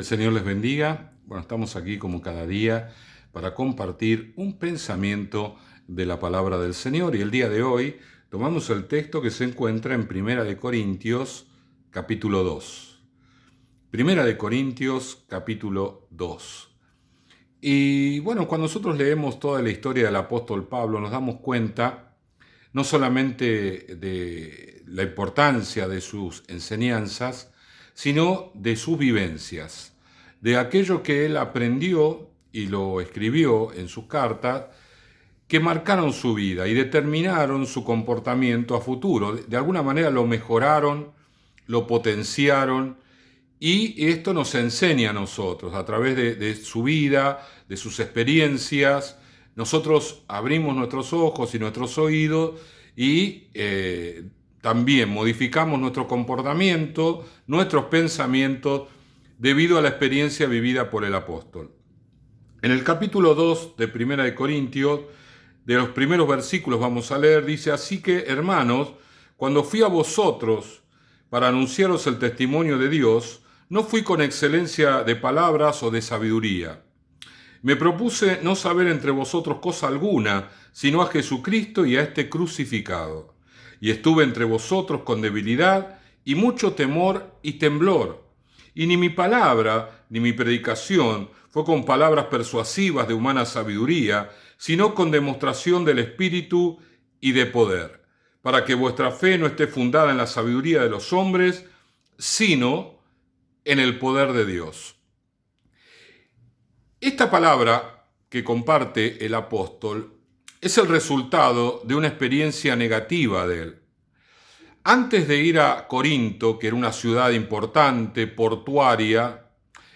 El Señor les bendiga. Bueno, estamos aquí como cada día para compartir un pensamiento de la palabra del Señor. Y el día de hoy tomamos el texto que se encuentra en Primera de Corintios, capítulo 2. Primera de Corintios, capítulo 2. Y bueno, cuando nosotros leemos toda la historia del apóstol Pablo, nos damos cuenta no solamente de la importancia de sus enseñanzas, sino de sus vivencias, de aquello que él aprendió y lo escribió en sus cartas, que marcaron su vida y determinaron su comportamiento a futuro. De alguna manera lo mejoraron, lo potenciaron, y esto nos enseña a nosotros, a través de su vida, de sus experiencias. Nosotros abrimos nuestros ojos y nuestros oídos y también modificamos nuestro comportamiento, nuestros pensamientos, debido a la experiencia vivida por el apóstol. En el capítulo 2 de Primera de Corintios, de los primeros versículos vamos a leer, dice: así que, hermanos, cuando fui a vosotros para anunciaros el testimonio de Dios, no fui con excelencia de palabras o de sabiduría. Me propuse no saber entre vosotros cosa alguna, sino a Jesucristo y a este crucificado. Y estuve entre vosotros con debilidad y mucho temor y temblor. Y ni mi palabra, ni mi predicación fue con palabras persuasivas de humana sabiduría, sino con demostración del Espíritu y de poder, para que vuestra fe no esté fundada en la sabiduría de los hombres, sino en el poder de Dios. Esta palabra que comparte el apóstol es el resultado de una experiencia negativa de él. Antes de ir a Corinto, que era una ciudad importante, portuaria,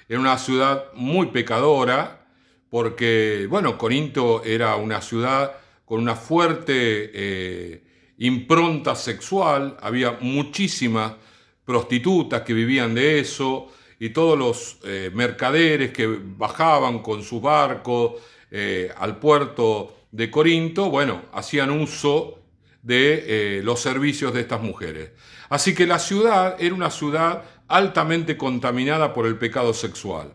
era una ciudad muy pecadora, porque, Corinto era una ciudad con una fuerte impronta sexual, había muchísimas prostitutas que vivían de eso, y todos los mercaderes que bajaban con sus barcos al puerto de Corinto, hacían uso de los servicios de estas mujeres. Así que la ciudad era una ciudad altamente contaminada por el pecado sexual.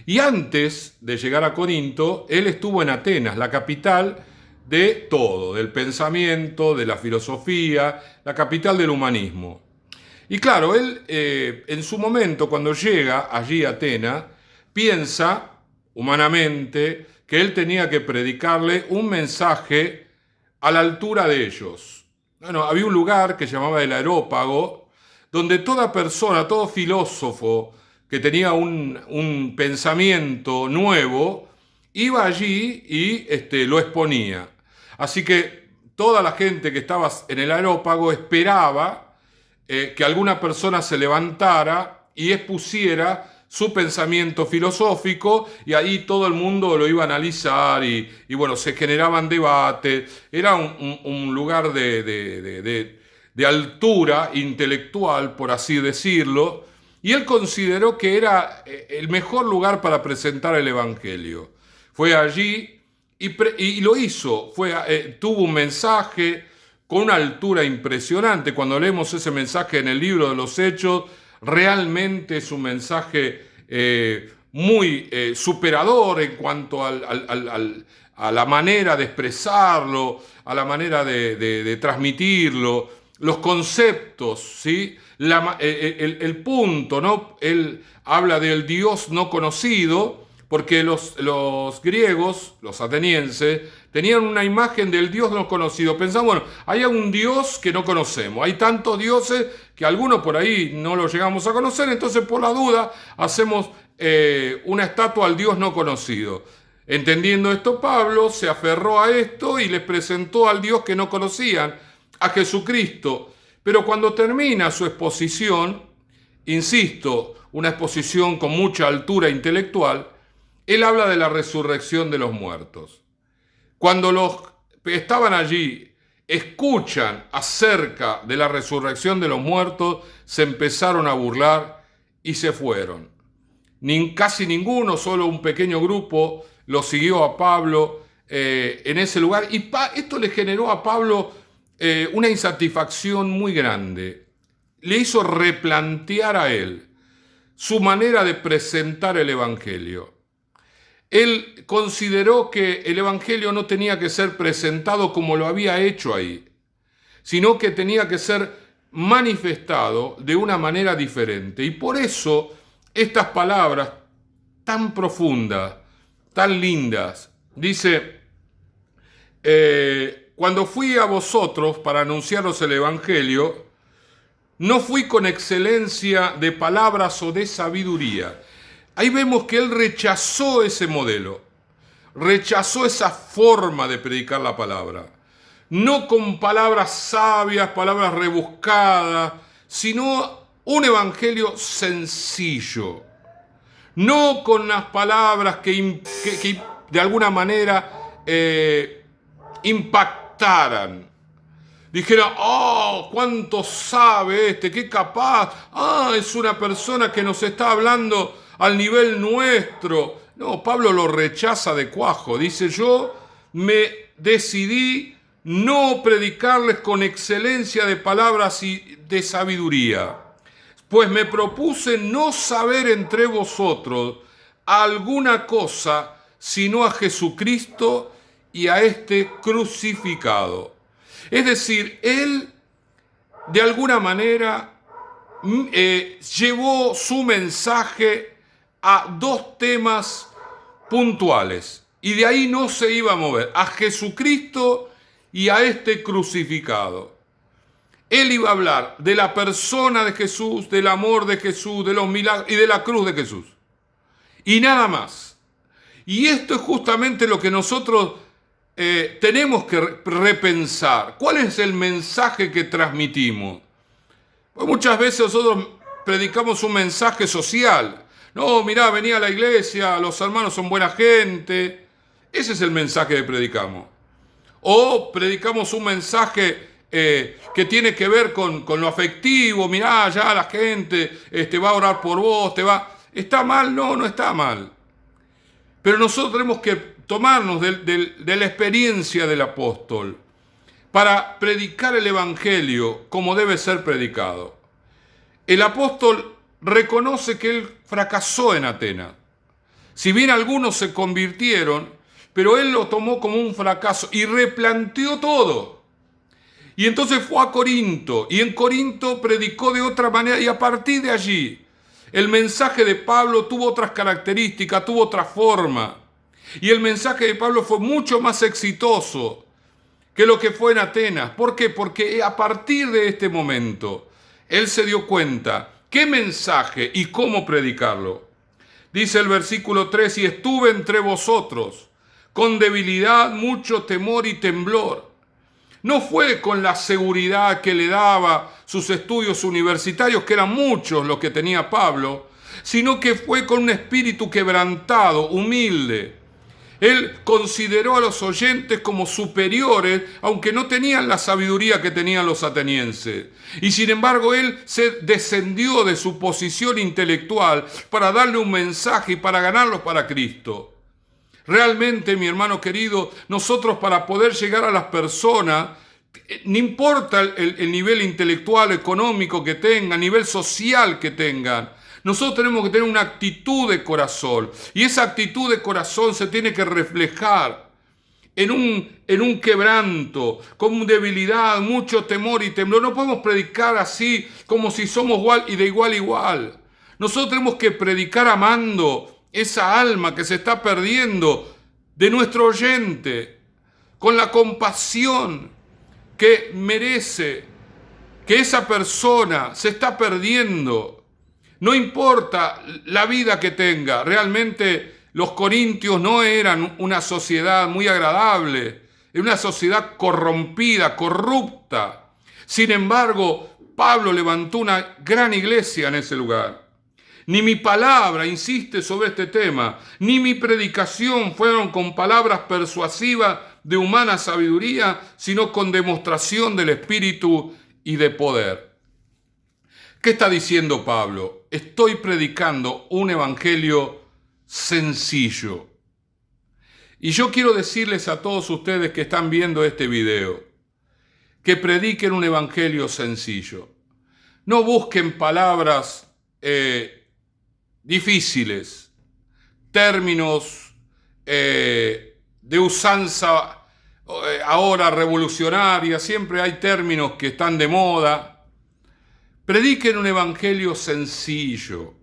Y antes de llegar a Corinto, él estuvo en Atenas, la capital de todo, del pensamiento, de la filosofía, la capital del humanismo. Y claro, él en su momento, cuando llega allí a Atenas, piensa humanamente que él tenía que predicarle un mensaje a la altura de ellos. Había un lugar que se llamaba el Areópago, donde toda persona, todo filósofo que tenía un pensamiento nuevo, iba allí y lo exponía. Así que toda la gente que estaba en el Areópago esperaba que alguna persona se levantara y expusiera su pensamiento filosófico, y ahí todo el mundo lo iba a analizar y se generaban debates. Era un lugar de altura intelectual, por así decirlo, y él consideró que era el mejor lugar para presentar el Evangelio. Fue allí y lo hizo, tuvo un mensaje con una altura impresionante. Cuando leemos ese mensaje en el libro de los Hechos, realmente es un mensaje muy superador en cuanto a la manera de expresarlo, a la manera de transmitirlo, los conceptos, ¿sí? El punto, ¿no? Él habla del Dios no conocido, porque los griegos, los atenienses, tenían una imagen del Dios no conocido. Pensaban, hay un Dios que no conocemos, hay tantos dioses que algunos por ahí no los llegamos a conocer, entonces por la duda hacemos una estatua al Dios no conocido. Entendiendo esto, Pablo se aferró a esto y les presentó al Dios que no conocían, a Jesucristo. Pero cuando termina su exposición, insisto, una exposición con mucha altura intelectual, él habla de la resurrección de los muertos. Cuando los que estaban allí escuchan acerca de la resurrección de los muertos, se empezaron a burlar y se fueron. Casi ninguno, solo un pequeño grupo, lo siguió a Pablo en ese lugar. Y esto le generó a Pablo una insatisfacción muy grande. Le hizo replantear a él su manera de presentar el Evangelio. Él consideró que el Evangelio no tenía que ser presentado como lo había hecho ahí, sino que tenía que ser manifestado de una manera diferente. Y por eso estas palabras tan profundas, tan lindas, dice, cuando fui a vosotros para anunciaros el Evangelio, no fui con excelencia de palabras o de sabiduría. Ahí vemos que él rechazó ese modelo, rechazó esa forma de predicar la palabra. No con palabras sabias, palabras rebuscadas, sino un evangelio sencillo. No con las palabras que de alguna manera impactaran. Dijera, oh, cuánto sabe este, qué capaz. Ah, es una persona que nos está hablando al nivel nuestro. No, Pablo lo rechaza de cuajo. Dice, yo me decidí no predicarles con excelencia de palabras y de sabiduría, pues me propuse no saber entre vosotros alguna cosa sino a Jesucristo y a este crucificado. Es decir, él de alguna manera llevó su mensaje a dos temas puntuales y de ahí no se iba a mover, a Jesucristo y a este crucificado. Él iba a hablar de la persona de Jesús, del amor de Jesús, de los milagros y de la cruz de Jesús. Y nada más. Y esto es justamente lo que nosotros tenemos que repensar. ¿Cuál es el mensaje que transmitimos? Pues muchas veces nosotros predicamos un mensaje social. No, mirá, vení a la iglesia, los hermanos son buena gente. Ese es el mensaje que predicamos. O predicamos un mensaje que tiene que ver con lo afectivo. Mirá, ya la gente va a orar por vos, ¿Está mal? No, no está mal. Pero nosotros tenemos que tomarnos de la experiencia del apóstol para predicar el Evangelio como debe ser predicado. El apóstol reconoce que él fracasó en Atenas. Si bien algunos se convirtieron, pero él lo tomó como un fracaso y replanteó todo. Y entonces fue a Corinto, y en Corinto predicó de otra manera, y a partir de allí el mensaje de Pablo tuvo otras características, tuvo otra forma. Y el mensaje de Pablo fue mucho más exitoso que lo que fue en Atenas. ¿Por qué? Porque a partir de este momento él se dio cuenta qué mensaje y cómo predicarlo. Dice el versículo 3, y estuve entre vosotros con debilidad, mucho temor y temblor. No fue con la seguridad que le daba sus estudios universitarios, que eran muchos los que tenía Pablo, sino que fue con un espíritu quebrantado, humilde. Él consideró a los oyentes como superiores, aunque no tenían la sabiduría que tenían los atenienses. Y sin embargo, él se descendió de su posición intelectual para darle un mensaje y para ganarlos para Cristo. Realmente, mi hermano querido, nosotros para poder llegar a las personas, no importa el nivel intelectual, económico que tengan, nivel social que tengan, nosotros tenemos que tener una actitud de corazón. Y esa actitud de corazón se tiene que reflejar en un quebranto, con debilidad, mucho temor y temblor. No podemos predicar así como si somos igual y de igual a igual. Nosotros tenemos que predicar amando esa alma que se está perdiendo de nuestro oyente, con la compasión que merece, que esa persona se está perdiendo. No importa la vida que tenga. Realmente los corintios no eran una sociedad muy agradable, era una sociedad corrompida, corrupta. Sin embargo, Pablo levantó una gran iglesia en ese lugar. Ni mi palabra insiste sobre este tema, ni mi predicación fueron con palabras persuasivas de humana sabiduría, sino con demostración del Espíritu y de poder. ¿Qué está diciendo Pablo? Estoy predicando un evangelio sencillo. Y yo quiero decirles a todos ustedes que están viendo este video, que prediquen un evangelio sencillo. No busquen palabras difíciles, términos de usanza ahora revolucionaria, siempre hay términos que están de moda. Prediquen un evangelio sencillo,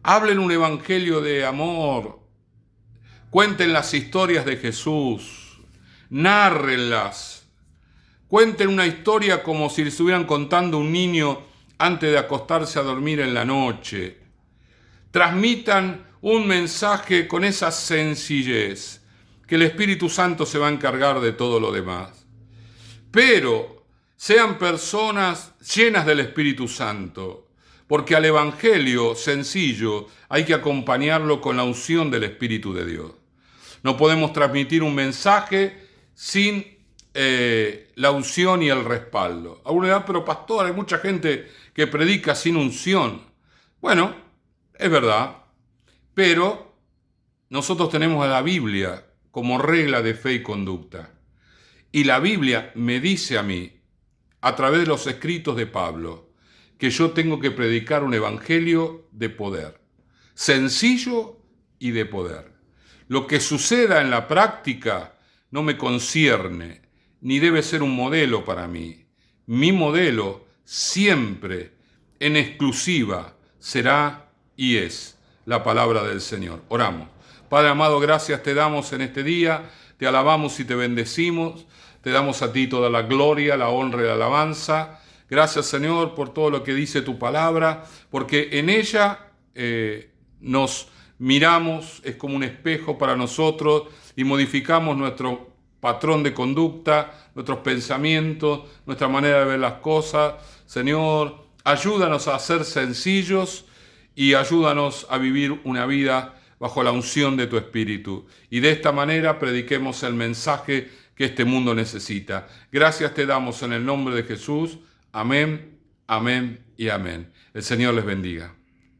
hablen un evangelio de amor, cuenten las historias de Jesús, nárrenlas, cuenten una historia como si le estuvieran contando a un niño antes de acostarse a dormir en la noche. Transmitan un mensaje con esa sencillez, que el Espíritu Santo se va a encargar de todo lo demás. Pero sean personas llenas del Espíritu Santo, porque al Evangelio sencillo hay que acompañarlo con la unción del Espíritu de Dios. No podemos transmitir un mensaje sin la unción y el respaldo. Algunos dirán, pero pastor, hay mucha gente que predica sin unción. Bueno, es verdad, pero nosotros tenemos la Biblia como regla de fe y conducta. Y la Biblia me dice a mí, a través de los escritos de Pablo, que yo tengo que predicar un evangelio de poder, sencillo y de poder. Lo que suceda en la práctica no me concierne, ni debe ser un modelo para mí. Mi modelo siempre, en exclusiva, será y es la palabra del Señor. Oramos. Padre amado, gracias te damos en este día, te alabamos y te bendecimos, te damos a ti toda la gloria, la honra y la alabanza. Gracias, Señor, por todo lo que dice tu palabra, porque en ella nos miramos, es como un espejo para nosotros y modificamos nuestro patrón de conducta, nuestros pensamientos, nuestra manera de ver las cosas. Señor, ayúdanos a ser sencillos y ayúdanos a vivir una vida bajo la unción de tu Espíritu. Y de esta manera prediquemos el mensaje que este mundo necesita. Gracias te damos en el nombre de Jesús. Amén, amén y amén. El Señor les bendiga.